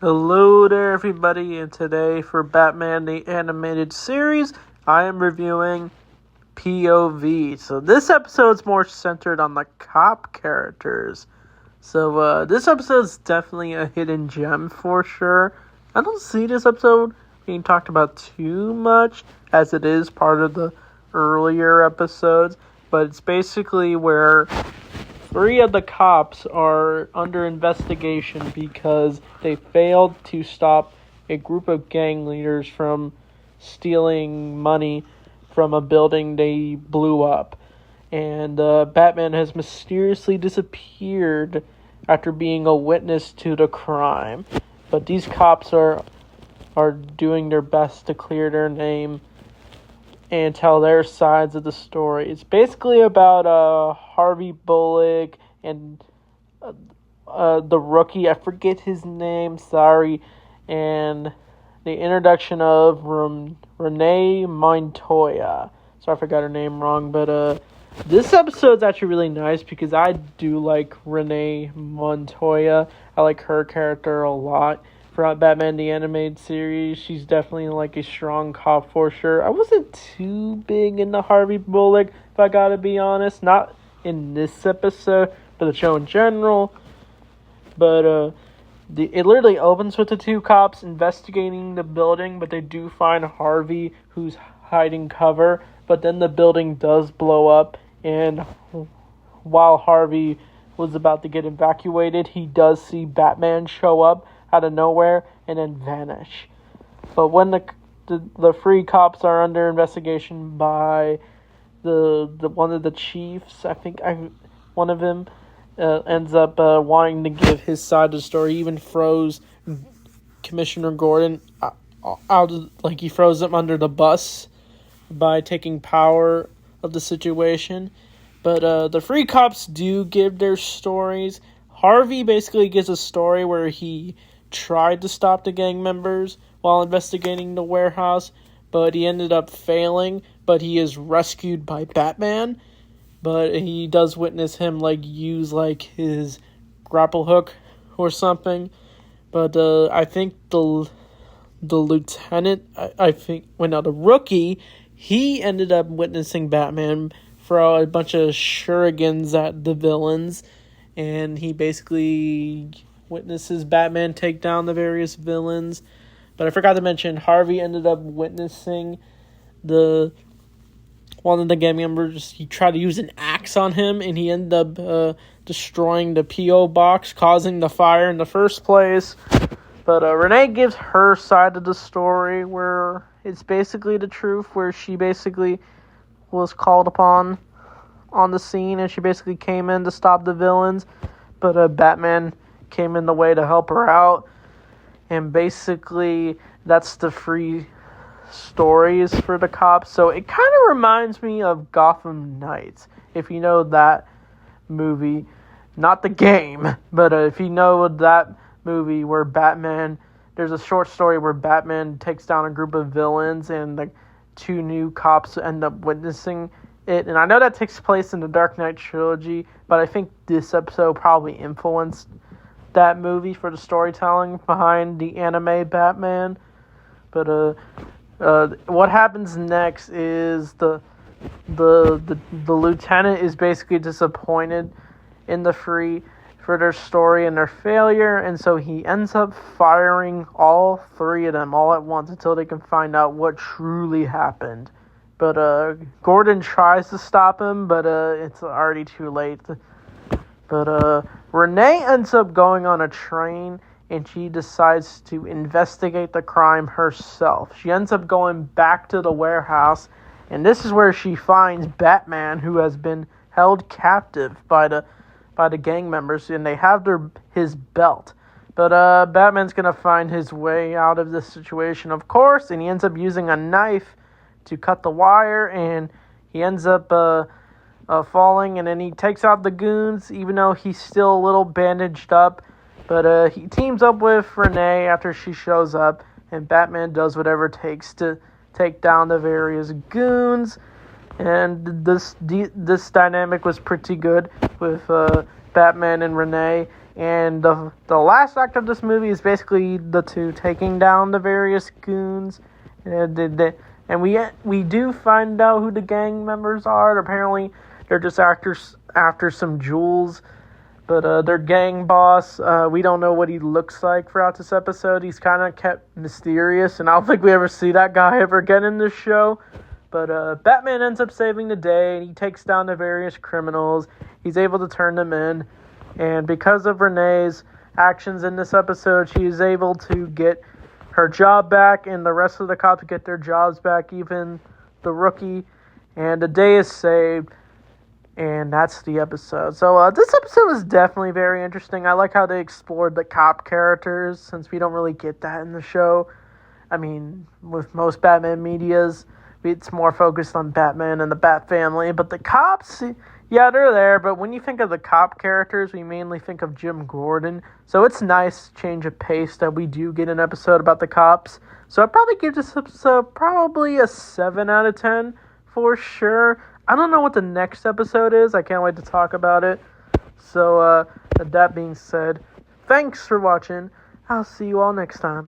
Hello there, everybody, and today for Batman the Animated Series, I am reviewing P.O.V. So this episode's more centered on the cop characters. So this episode's definitely a hidden gem for sure. I don't see this episode being talked about too much, as it is part of the earlier episodes, but it's basically where 3 of the cops are under investigation because they failed to stop a group of gang leaders from stealing money from a building they blew up. And Batman has mysteriously disappeared after being a witness to the crime. But these cops are doing their best to clear their name and tell their sides of the story. It's basically about Harvey Bullock and the rookie, I forget his name, sorry, and the introduction of Renée Montoya. So I forgot her name wrong, but this episode's actually really nice because I do like Renée Montoya. I like her character a lot. For Batman the Animated Series, she's definitely like a strong cop for sure. I wasn't too big into Harvey Bullock, if I gotta be honest. Not in this episode, but the show in general. But it literally opens with the 2 cops investigating the building, but they do find Harvey, who's hiding cover. But then the building does blow up, and while Harvey was about to get evacuated, he does see Batman show up out of nowhere and then vanish. But when the 3 cops are under investigation by the one of the chiefs, one of them ends up wanting to give his side of the story. He even froze Commissioner Gordon out of, like, he froze him under the bus by taking power of the situation. But the 3 cops do give their stories. Harvey basically gives a story where he tried to stop the gang members while investigating the warehouse, but he ended up failing, but he is rescued by Batman. But he does witness him use his grapple hook or something. But I think the lieutenant, the rookie, he ended up witnessing Batman throw a bunch of shurikens at the villains, and he basically witnesses Batman take down the various villains. But I forgot to mention, Harvey ended up witnessing one of the gang members. He tried to use an axe on him, and he ended up destroying the P.O. box, causing the fire in the first place. But Renee gives her side of the story, where it's basically the truth, where she basically was called upon on the scene, and she basically came in to stop the villains. But Batman came in the way to help her out. And basically, that's the 3 stories for the cops. So it kind of reminds me of Gotham Knights, if you know that movie. Not the game, but if you know that movie where there's a short story where Batman takes down a group of villains, and the 2 new cops end up witnessing it. And I know that takes place in the Dark Knight trilogy, but I think this episode probably influenced that movie for the storytelling behind the anime Batman. But what happens next is the lieutenant is basically disappointed in the 3 for their story and their failure, and so he ends up firing all 3 of them all at once until they can find out what truly happened. But Gordon tries to stop him, but it's already too late. But Renee ends up going on a train, and she decides to investigate the crime herself. She ends up going back to the warehouse, and this is where she finds Batman, who has been held captive by the gang members, and they have his belt. But Batman's gonna find his way out of this situation, of course, and he ends up using a knife to cut the wire, and he ends up falling, and then he takes out the goons, even though he's still a little bandaged up. But he teams up with Renee after she shows up, and Batman does whatever it takes to take down the various goons. And this dynamic was pretty good with Batman and Renee. And the last act of this movie is basically the two taking down the various goons. And we do find out who the gang members are. Apparently, they're just after some jewels. But their gang boss, we don't know what he looks like throughout this episode. He's kind of kept mysterious, and I don't think we ever see that guy ever again in this show. But Batman ends up saving the day, and he takes down the various criminals. He's able to turn them in. And because of Renee's actions in this episode, she is able to get her job back, and the rest of the cops get their jobs back, even the rookie. And the day is saved, and that's the episode. So this episode was definitely very interesting. I like how they explored the cop characters, since we don't really get that in the show. I mean, with most Batman medias, it's more focused on Batman and the Bat family, but the cops, yeah, they're there, but when you think of the cop characters, we mainly think of Jim Gordon, so it's nice change of pace that we do get an episode about the cops. So I'd probably give this episode probably a 7 out of 10 for sure. I don't know what the next episode is. I can't wait to talk about it. So that being said, thanks for watching. I'll see you all next time.